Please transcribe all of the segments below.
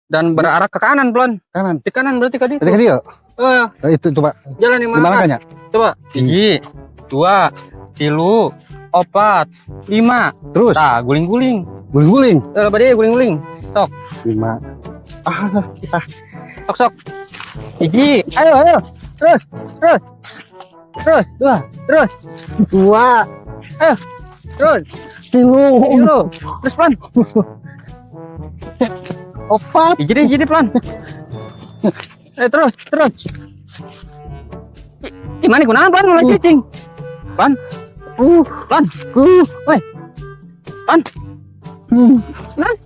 dan berarah ke kanan pelan. Kanan. Di kanan berarti tadi. Tadi dia. Itu coba. Jalan yang Gimana mana? kan ya? Coba. 1, 2, 3, 4, 5. Terus. Tah, guling-guling. Guling-guling. Bade guling-guling. Sok. 5. Kita. Sok. 1. Ayo. Terus. 2. Terus. 2. Ayo. Terus. 3. Terus pelan. 4. Jadi pelan. Terus. Gimana gunaan pelan mulai cicing. Pelan. Pelan. Woi. Pelan. Pelan.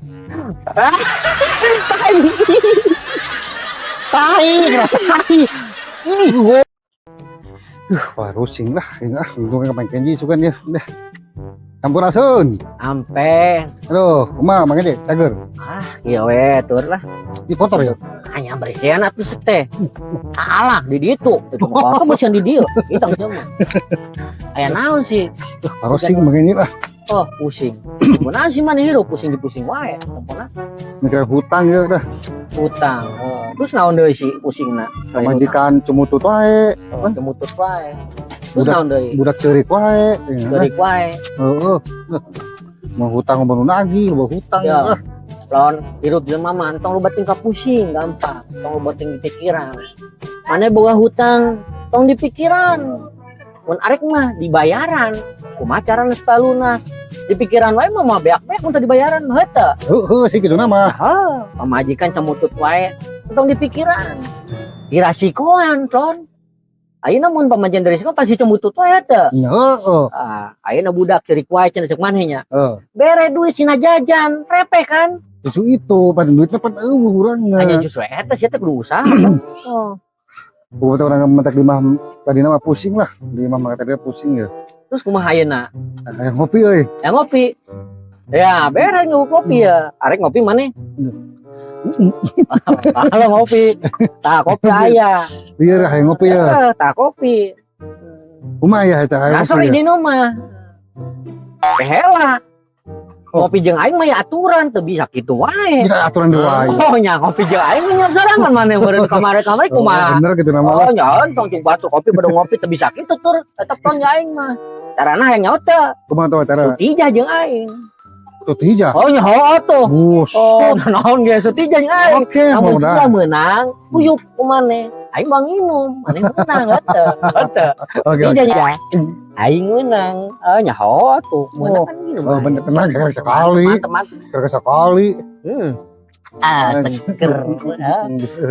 Tai. Ini. Wah, rusing lah. Untungnya main kenji sukan ya. Udah. Campur asun. Ampe. Aduh, kumaha mangga deh, cager. Iya we, tur lah. Di kotor ya. Hanya bersihan atuh teh. Salah di ditu. Itu motor bersihan di dieu. Kita semua. Aya naon sih? Rusing mangga ini lah. Oh, pusing. Gimana sih mana hirup pusing wae. Sampurna Mikir hutang ya udah. utang. Terus naon deui sih pusingna? Majikan cumutut wae. Cemutut wae. Terus naon deui? Budak ceurik wae. Ceurik wae. Heeh. Mau hutang mau nagih, mau hutang. Ya. Lawan hirup jelema mah tong loba tingkah pusing gampang. Tong loba tinggi pikiran. Mane boga hutang tong di pikiran. Mun arek mah dibayaran. Kumaha carana supaya lunas? Di pikiran wae mah beak-beak mun teu dibayaran mah heunteu. Heeh, sih kitu nama. Pamajikan cemutut wae tong di pikiran. Dirasikoan, Tron. Ayeuna mun pamajikan diresiko pasti cemutut wae teu. Heeh. Ayeuna budak ceurik wae cenah ceuk maneh nya. Heeh. Bere duit sina jajan, repeh kan? Justru itu, pada duitnya pada urangna. Hanya justru eta sih teh kudu usaha. Oh. Buat orang mentek di mah tadi nama pusing lah. Di mah tadi pusing ya. Terus kumaha ayeuna? Kayak ngopi euy. Ya ngopi. Ya, bere ngopi ya. Arek ngopi maneh? Kalau ngopi. Tah kopi aya. Iya, kayak ngopi ya. Tah kopi. Kumaha ya eta kayak Nasor ngopi. di mah. Hela. Ngopi jeung aing mah ya aturan teu bisa kitu wae. Bisa aturan dua. Oh nya ngopi jeung aing mah sorangan maneh meureun kamari-kamari kumaha. Bener gitu nama Oh nyaon tong cing batu kopi pada ngopi teu bisa kitu tur. Tetep tong aing mah. Carana hayang nyaot teu. Kumaha tuh cara? Sutijah jeung aing. Tutija. Oh nyaho atuh. Bus. Oh naon ge sutijah jeung aing. Oke, Namun udah. sia meunang kuyup ku maneh. Aing mah nginum, maneh meunang heunteu. Heunteu. Oke. Sutijah aing meunang. Nyaho atuh. Meunang kan nginum. Oh, bener tenang kagak sekali. Mantep. Kagak sekali. Seger.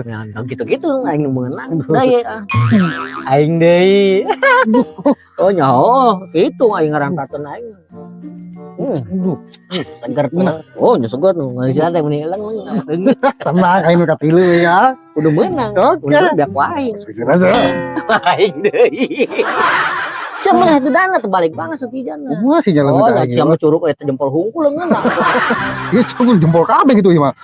Nonton gitu-gitu aing nu meunang deui aing deui. Oh nyaho, itu aing ngarantakeun aing. Seger tuh. Oh nya seger nu ngasihan teh meni elang. Tenang aing ka tilu ya. Kudu meunang. Oke. Kudu biak wae. Pikir aja. Aing deui. Cuma itu dana terbalik banget setidaknya. Wah sih jalan Oh, nya mah curug eta jempol hungkul leungeun. Iya cuma jempol kabeh gitu ya mah.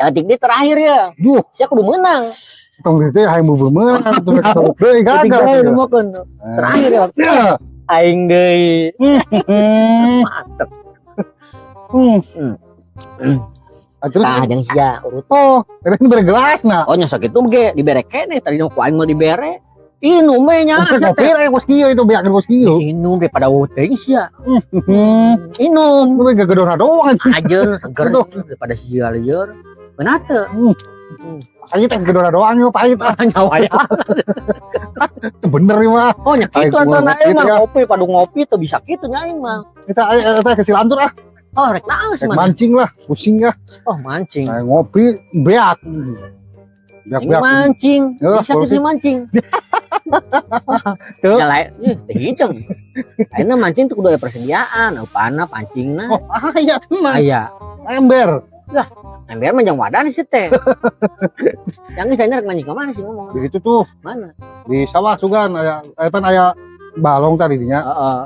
Cantik di terakhir ya. Duh, Sia kudu meunang. tong teh hayang bebeungan tuh deui Ketiga gagal. nu mokeun. Terakhir ya. Ya. Aing deui. Mantep. Terus Tah jeung sia urut. oh, ini bere gelas nah. Oh nya sakitu ge dibere keneh tadi ku aing mah dibere. Inum we nya. Kopi rek bos kieu itu beak bos kieu. Inum ge pada teuing sia. Hmm. Inum. Itu gak gedor doang itu. Ajeun seger daripada sia lieur. Beuna teu. Ayo teh gedor doang yo pahit. Nyawa ya. Bener ya mah. Oh nya kitu Aing atuh gitu aing mah ya. ngopi padu ngopi teu bisa kitu nya aing mah. Kita kesilantur ah. Oh rek naon sih mana? Mancing lah, pusing ya. Oh mancing. Nah, ngopi beak. Ini mancing. Ya, Bisa kitu mancing. Tuh. Ya lain, teh hidung. Ayeuna mancing teh kudu aya persediaan, upana pancingna. Oh, aya tenang. Aya. Ember. Ember mah jeung wadan sih teh. Yang geus rek mancing ka mana sih ngomong? Begitu tuh Mana? di sawah sugan aya aya balong tadi dinya. Heeh.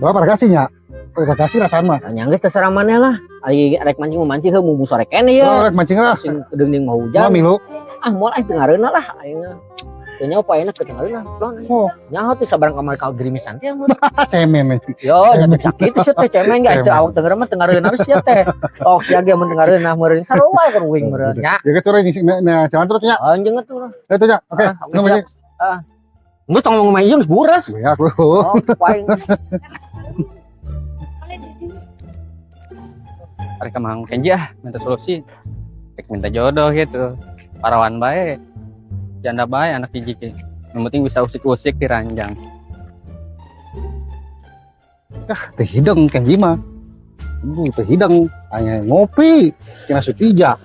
Berapa kasihnya? Kasih rasaan mah. Yang geus terserah maneh lah. Ari rek mancing mau mancing heuh mumu sore kene Oh, ya. rek mancing lah. Sing kedeung mau Mau hujan. milu. Ah moal aing teu ngareuna lah aing. Kayaknya apa enak ketinggalan lah, Plon. Oh, Nyaho tuh sabarang kamar kau gerimisan teh mun. cemen nih. Yo, jatuh sakit sih teh cemen enggak itu Cemen. awak denger mah dengerin harus ya teh. Oh, sia ge mun dengerin nah meureun sarua keur wing meureun nya. Ya ke sore ini nah jangan terus nya. Anjing atuh. Itu nya. Oke. Ah, Nu siap. Geus tong ngomong ieu geus buras. Ya aku. Oh, paing. Mereka mang Kenji minta solusi. Rek minta jodoh gitu. Parawan bae. Janda bae anak hiji ge. Yang penting bisa usik-usik di ranjang. Teh hidang Kenji mah. Teh hidang hanya ngopi kena sutija.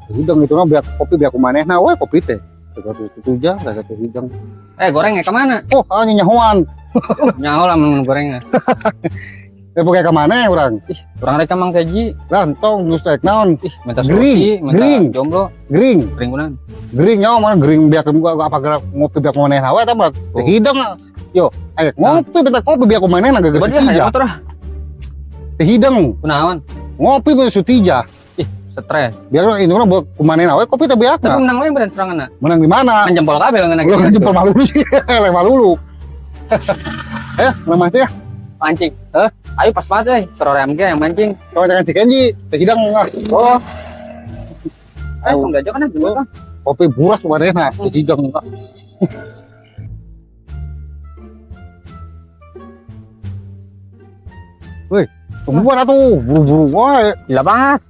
Teh hidang itu mah biar kopi biar kumanehna we kopi teh. Teh sutija enggak teh hidang. Gorengnya kemana? Oh, hanya nyahoan. Nyaho lah mun gorengnya. Pakai ke mana orang? Kurang rek mang Kenji. Lantong geus tek naon? Minta Gering, solusi, minta gering. jomblo. Gering. Gering kunaon? Gering nyaho mana gering biar apa gerak ngopi biar kumanehna we tah mah. Teh hidang. Yo, ayo ngopi bentar kopi biar kumanehna geus Coba dia sutija. hayang motor ah. Teh hidang. Kunaon? Ngopi biar sutija. Stres. Biar ini orang buat kumanehna we kopi teh Tapi biasa. menang we beneran serangan. Menang di mana? Kan jempol kabel ngena Lu kan jempol malulu sih, lek malulu. Nama teh pancing. Ayo pas banget teror MG yang mancing. kalau jangan si Kenji, teh hidang lah. Oh. Ayo enggak aja kan dulu kan. Kopi buras kumanehna, teh hidang. Woi, tungguan atuh, buru-buru wae. Gila banget.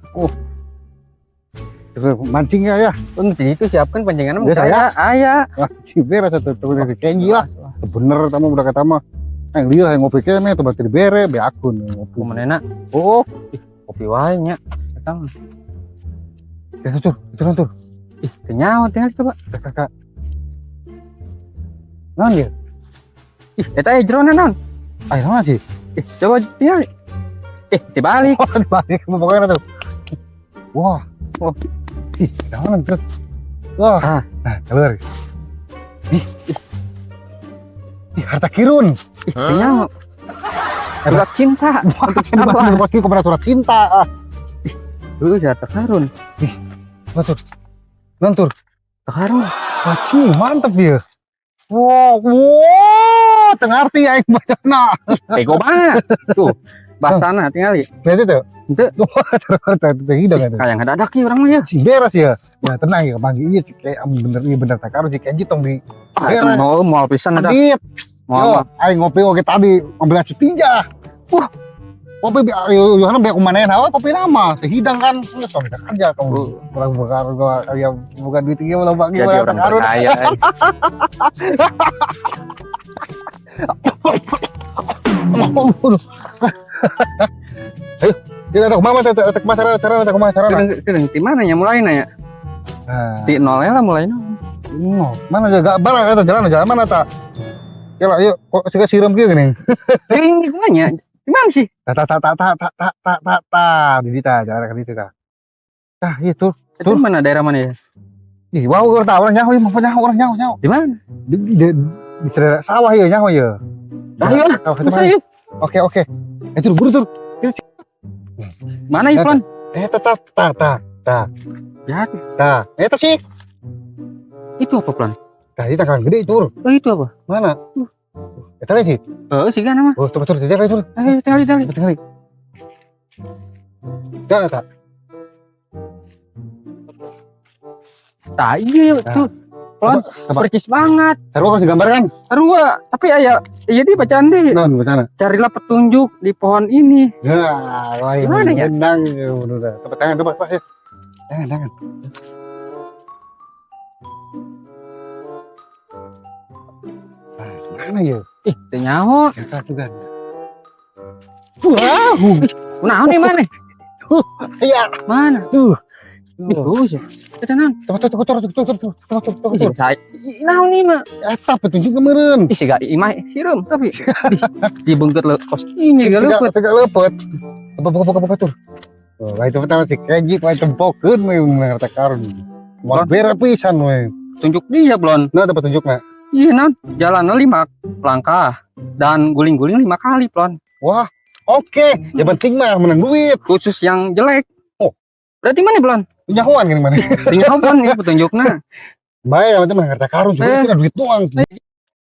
Mancing ya. Untuk itu siapkan pancingan Biasa ya? Aya. Wah, si beres atuh si Kenji lah. Bener tamu udah kata mah. Yang liar yang ngopi kene tuh berarti dibere be akun ngopi. Kumanena Oh, kopi wae nya. Eta mah. itu tuh. Ih, kenyaut ya coba. Kakak. Naon dia? Ih, eta jerona naon? Ayo naon sih? Ih, coba tinggal. Dibalik. Oh, dibalik pokoknya tuh. Wah. Oh. Ih, naon terus. Wah. Nah, keluar. Ih. Harta kirun. Ih, kenyaut. Surat cinta. Apa? Pasti kepada surat cinta. Jatuh karun. Betul. Nantur. Karun. Wacih, mantep dia. Wow, tengah arti aing bacana. Bego banget. Tuh, bahasana tinggal. Lihat itu. Itu Teh hidang itu. kayak ngadadak ya orang mah ya. Si beres ya. Ya tenang ya, pagi iya sih kayak bener tak karo si Kenji tong di beres. Mau pisan ada. Adit. Mau Yo, aing ngopi oke tadi ngambil acu tinja. Wah. Kopi Yohana biar kumanein hawa kopi nama sehidang kan nggak soal kita kerja kamu kurang bekar gua ya bukan duit tinggi malah bagi jadi malah orang karun. berkaya. Ayo kita tak mama tak masalah cara tak masalah. Keren di mana ya mulai nanya? Di nol ya lah mulai nol. Mana jaga bala kata jalan mana tak? Kela yuk kok sih siram gini. Ini gimana? Gimana sih? Ta di situ jalan ke situ kah. Tah itu. Itu mana daerah mana ya? Ih, wow orang tahu orang nyaho, mau nyaho orang nyaho. Di mana? Di daerah sawah ya nyaho ya. Ayo, saya. Oke. Itu buru tur. Mana Iflan? Ta. Ya, Eta sih. itu apa Plan? Tadi tangan gede tur. Oh itu apa? Mana? Eta sih. Sih kan nama. Oh, tur jalan tur. Ayo, tali. Betul. Jangan tak. Nah, iya tuh. Plan percis banget. Sarua kasih gambar kan? Sarua, tapi aya iya di bacaan deh. Non, bacana. Carilah petunjuk di pohon ini. Ya, wah, Gimana ya? Benang ya udah. Tepuk tangan coba, Pak. Tangan. Mana ya? Nyaho. Eta juga. Wow. Nah, ini mana? Iya. Mana? Tuh. Itu sih. Kita nang. Tuh. Saya. Nah, ini mah. Eta petunjuk kemarin. Ih, gak imah sirum tapi dibungkut le koskinya gak luput. Tegak lepet. Buka tur. Oh, lah itu pertama sih Kenji kau tempokeun we ngarta karun. Mau bere pisan we. Tunjuk dia Blon. Nah, ada petunjukna. Iya nan, jalan 5 langkah dan guling-guling 5 kali Blon. Wah, oke. Yang penting mah menang duit. Khusus yang jelek. Oh. Berarti mana Blon? Nyahoan gini mana? Tinggal Blon ini petunjuknya. Baik, yang penting harta karun juga Eh. sih duit doang.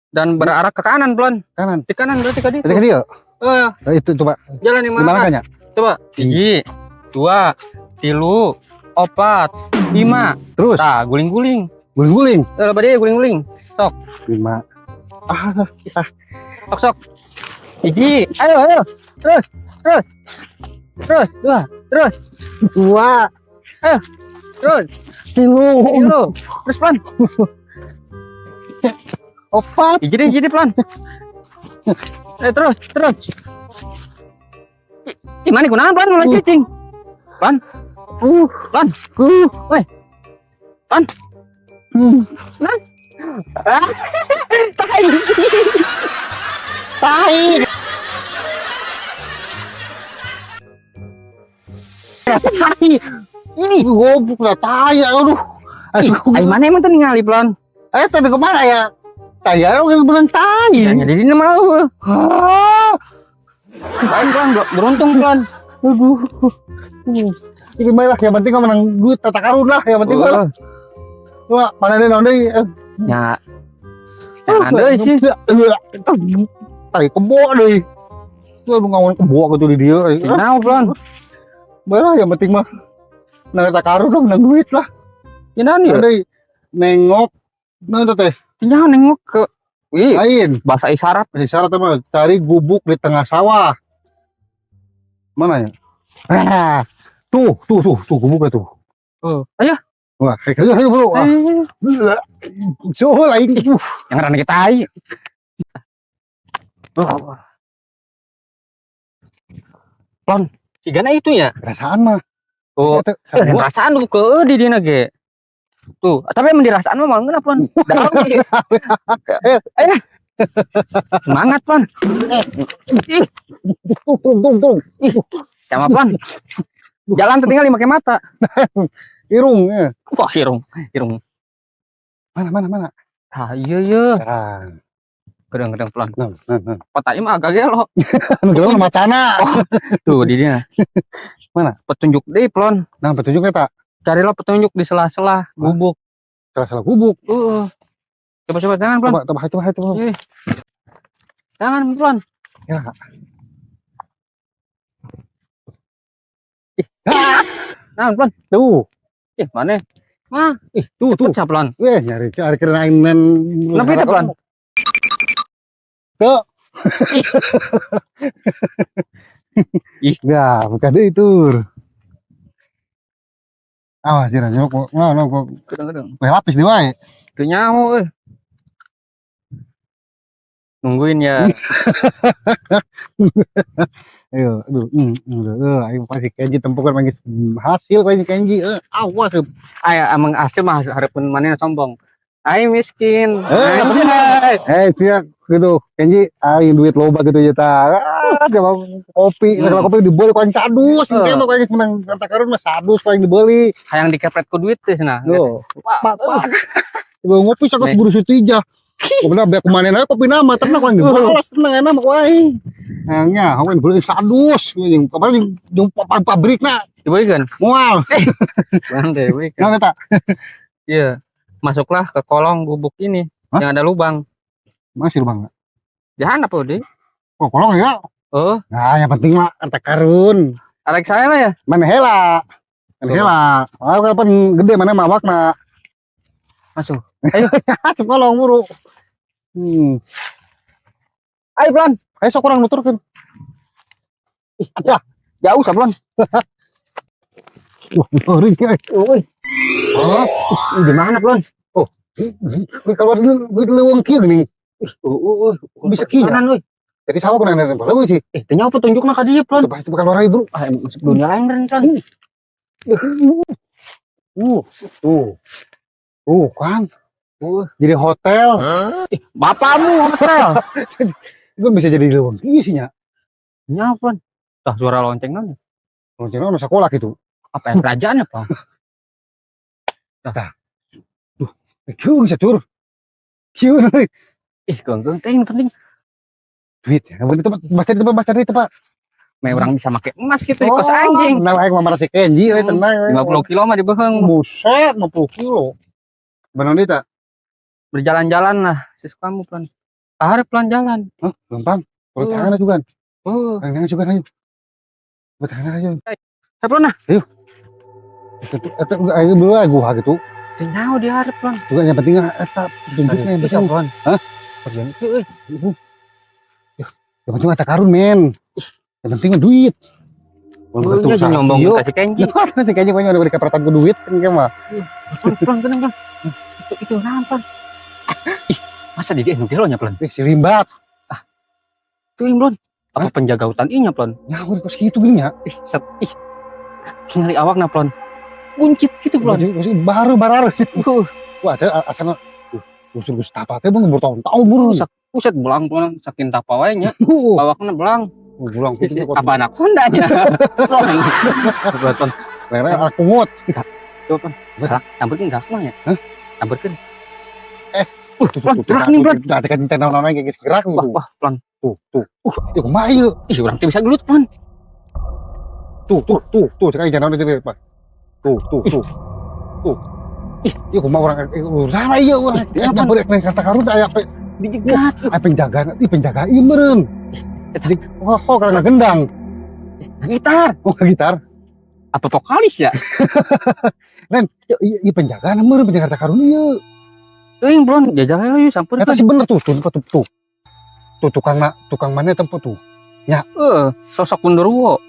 Dan berarah ke kanan, Plon. Kanan. Di kanan berarti tadi. Tadi dia. Itu coba. Jalan yang Gimana mana? kan ya? Coba. 1, 2, 3, 4, 5. Terus Tah, guling-guling. guling-guling. Coba dia guling-guling. 5. Sok. 1. Ayo. Terus. 2. Terus. 2. Terus. 3. Terus, Plon. 4. Jadi, Plon. Terus. Gimana kunaon, Plon? Mulai cicing. Plon. Plon. Woi. Plon. Tai. Tai. Ini. Goblok lah tai aduh. Ai mana emang tuh ningali, Plon? Tadi kemana ya? Tai orang yang bilang tai. Ya jadi ini mau. Lain, Plon. Beruntung, Plon. Aduh. Ini mah lah, yang penting kau menang duit tata karun lah, yang penting lah. Wah, mana nih nanti? Ya. Yang ada sih. Tai kebo deh. Lu ngawon kebo gitu di dia. Kenapa, Plon? Balah, yang penting mah menang tata karun lah, menang duit lah. Gimana ya? Nanti nengok, nanti teh Jangan nengok ke lain. bahasa isyarat. Masih syarat mah cari gubuk di tengah sawah. Mana ya? Tuh gubuknya tuh. Ayo. Wah, ayo bro. Wah. Suhu lain. Yang rana kita ai. Plon, sigana itu ya. Perasaan mah. Oh, perasaan lu ke di dina ge. Tuh, tapi emang dirasaan mah malah Plon. Dalam ge. Ayo. Semangat, Plon. Tung. Sama Plon. Jalan tertinggal pakai mata. Irung ya. Wah, irung. Mana? Iya. Sekarang. Gedang Plon. Nah. Otaknya mah agak gelo. Gimana macana? Tuh di dia. Mana? Petunjuk deh, Plon. Nah, petunjuknya tak. Carilah petunjuk di sela-sela gubuk. Salah gubuk. Coba jangan, Plon. Coba. Jangan, Plon. Ya. Nah, Plon. Tuh. Mana? Mah, Tuh. pecah, Plon. Nyari kira-kira Kenapa itu, Plon? Tuh. Ya, bukan deh itu. Awas, jangan nyok. Kok Gedang. lapis di wae. Itu nyaho, Nungguin ya. Ayo, ayo pasti Kenji tempukan manggis hasil pasti Kenji. Awas. Aya emang hasil mah hareupeun manehna sombong. Ai miskin. Siap gitu. Kenji, duit loba gitu ya ta. Coba kopi, kalau kopi dibeli kan sadus. Ini mah kayak menang harta karun mah sadus paling dibeli. Hayang dikepret ku duit teh cenah. Loh. Ngopi sakit buru sutija. Bener biar kemana kopi nama tenang kan dibalas tenang enak mah wae. Hanya hawen beli sadus yang kemarin yang pabrik na Dibeukeun. mual. Santai we. Yang eta. Iya. Masuklah ke kolong gubuk ini yang ada lubang. Masih Bang. Jahan apa deh? Oh, kolong ya. Oh, Nah, yang penting mah harta karun. arek saya lah ya. Mana hela. Kapan gede mana mawakna. Masuk. Sekolong buru. Ayo, Plon. Ayo sok kurang nuturkeun. Jauh sablon. Ring. Di mana, Plon? Kalau leuweung kieu geuning. Bisa kieu. Kanan euy. Jadi sawah kuna nang leuweung sih. Teu nyaho petunjukna ka dieu, Plon. Coba itu bakal warai, Bro. Masuk dunia lain kan, Plon. Kan. Jadi hotel. Bapakmu hotel. Itu bisa jadi leuweung kieu sih nya. Nyaho, Plon. Tah suara lonceng naon? Lonceng ono sekolah gitu. Apa yang kerajaan ya, Plon? Kieu bisa tur. Kieu euy. Keuntung teh yang penting Duit. Yang penting baca itu, Pak. me orang bisa make emas gitu di kos anjing. Nah, aing mah marah si Kenji euy tenang. 50 kilo mah dibeheung. Buset, 50 kilo. Benar nih tak? Berjalan-jalan lah, sis kamu pelan. Harus pelan jalan. Hah, gampang. Kalau Oh. tangan juga. Oh, Tangan juga ayo. Tangan ayo. saya pelan nah. Itu ayo dulu gua gitu. Tinggal dia harus pelan. Juga yang penting eta tunjuknya yang Bisa penting. pelan. Hah? Kerjaan itu, Yang penting ada karun men. Yang penting mah duit. Lu nya nyombong kasih kenji. Nanti kayaknya kayaknya udah keperatan gue duit kan kayak mah. Pelan, tenang. Itu nampak. Ih, masa dia enu lo nya pelan. Si limbat. Tuh yang pelan. Apa penjaga hutan inya pelan? Nyawur kok segitu gini ya. Ih. Kingali awak na pelan. Buncit gitu pelan. Masih baru sih. Wah, ada asana usul Gustapa teh bang bertahun-tahun buru. Puset belang pelan saking tapa wae nya. Awakna belang. Bulang itu kok. Apa anak Honda nya? Pelan. Lele aku ngut. Coba pelan. Campurkeun gas mah ya. Hah? Campurkeun. Pelan, gerak nih, Bro. Ada kan tenang kayak gerak tuh. Wah, pelan. Tuh. Ya kumaha ieu? Ih, urang teh bisa gelut pelan. Tuh, sekarang jangan itu Pak. Tuh. Ya kumaha urang sana ieu urang. Nyamper kata karun aya apa? Dijegat. Penjaga ieu meureun. Jadi kok karena gendang. Gitar. Oh, gitar. Apa vokalis ya? Iya penjagaan meureun penjaga karun ieu. Teuing bron, jajal we sampurkeun. Eta sih bener tuh. Tuh tukang mana tempat tuh. Sosok Gundurwo.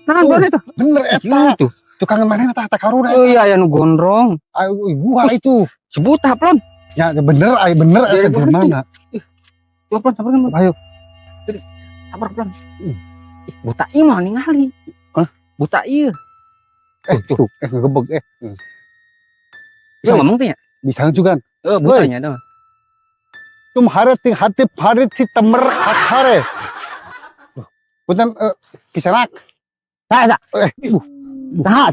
Nah, bener itu. Bener eta. Itu. Tukang mana eta karun Oh iya, anu gondrong. Ayo gua itu. Sebuta plon. Ya bener eta di mana? Gua plon sampurkeun. Ayo. Sabar plon. Buta ieu mah ningali. Hah? Buta ieu. Tuh, ngegebeg Bisa ngomong teh ya? bisa juga. Butanya dah. Tum hati si temer hare. Punten kisanak.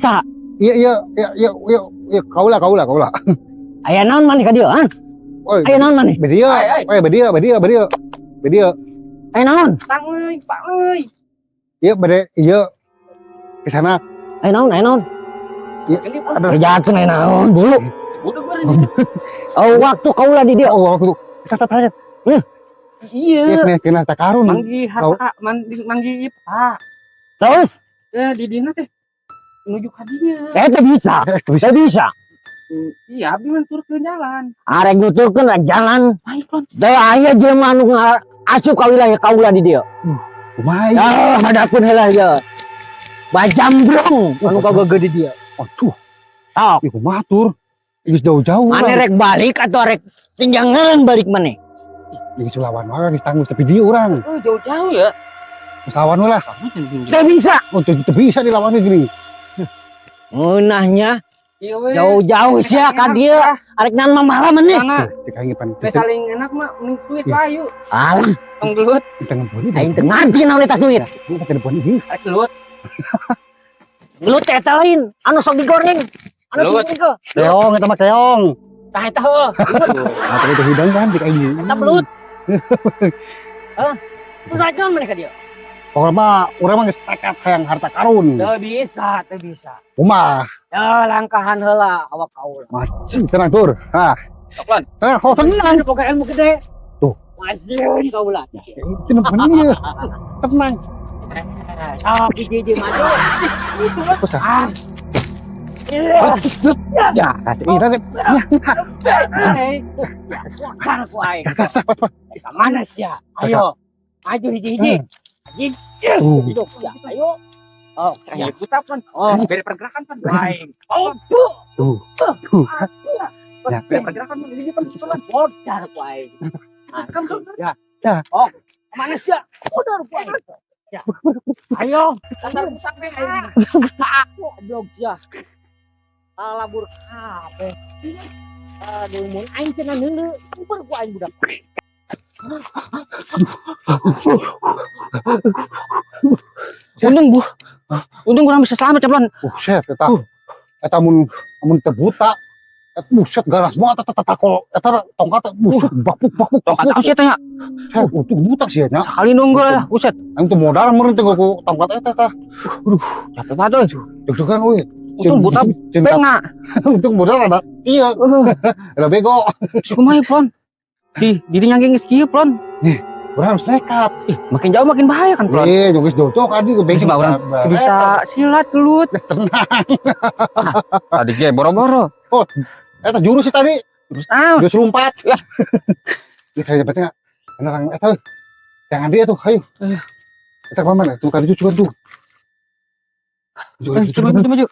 Sa. Iya, kaula. Aya naon maneh ka dieu, han? Oi, Aya naon maneh? bedia. Aya naon? Pak euy. Iya, kisanak. Aya naon? Ini Ada Kerjakeun aya naon, bulu. udah gua. Oh, waktu kaula di dieu. waktu kata tanya. Iya. Kena takarun. Manggi harta, manggi Pak. Terus, Di dina teh menuju ka dinya. eta bisa. Teu bisa. Iya, abdi mah tur ke jalan. Arek nuturkeun jalan. Ayo plon. Teu aya jelema nu asup ka wilayah kaula di dieu. Kumaha? Ya, hadapeun heula ieu. Bajambrong anu kagege di dieu. Aduh, Tok, kumaha tur? Geus jauh-jauh. maneh rek balik atau rek tingjangan balik maneh? Ini sulawan wae geus tanggung tepi dieu urang. Jauh-jauh ya. Geus lawan we lah. Kamu jangan Teu bisa. Oh, teu bisa dilawan gini. Ngeunahnya Iya we. jauh-jauh sia ka dieu. Arek nan mamalah maneh. Mana? Dikangepan. We saling enak mah mending duit layu. Alah, Tong gelut, Tangan boni. aing teu ngarti naon eta duit. Tangan boni. arek gelut. Gelut teh eta lain, anu sok digoreng. Anu Gelut. digoreng ke. Keong eta mah keong. Tah eta heuh. Apa itu hidang kan di kayu. Eta belut. Terus aja maneh ka dieu. Pokoknya mah urang mah geus tekad hayang harta karun. Teu bisa. Kumaha? Ya langkahan heula awak kaula. Macing tenang tur. Hah. Kapan? Tenang, tenang. Anu boga ilmu gede. Tuh. Masieun kaula. Itu bener ya. Tenang. Ah, hiji maju. Terus Ah. ya, ira teh. Kan ku aing. Ka mana sia? Ayo. Maju hiji-hiji. Hidup ya. Ayo. Oh, Ya buta plon. Oh, Beda pergerakan kan. aing. Oh, tuh. Tuh. Ya. Beda pergerakan mah ini kan pelan. Bodar ku aing. Ya. Ya. Oh, mana sia? Bodar ku aing. Ya. Ayo, Sandal buta be aing. aku blog sia. Labur kabeh. Aduh, mun aing cenah heuleu, super ku aing budak. Untung kurang bisa selamat ya plon. Buset eta mun terbuta. Buset garas moal eta kol eta tongkat buset bakpuk. Tongkat aku sih tanya. Untuk buta sih nya. Sekali nunggu lah, buset. Aing teu modal meureun teh ku tongkat eta tah. Capek banget euy. Deg-degan euy. Untung buta Cinta penga. untung modal ada. Iya, udah bego. Kumaha plon. Di nyangking geus kieu plon. Urang harus nekat. Ih, makin jauh makin bahaya kan plon. Jeung geus cocok adi ke bengkel. Coba urang bisa silat gelut. Tadi ge boro-boro. Eta jurus sih tadi. Terus ah, Jurus lompat. Ya. Bisa dapetnya benerang eta. Jangan dia tuh, ayo. Kita ke mana? Tuh kan cucuan tuh. coba maju.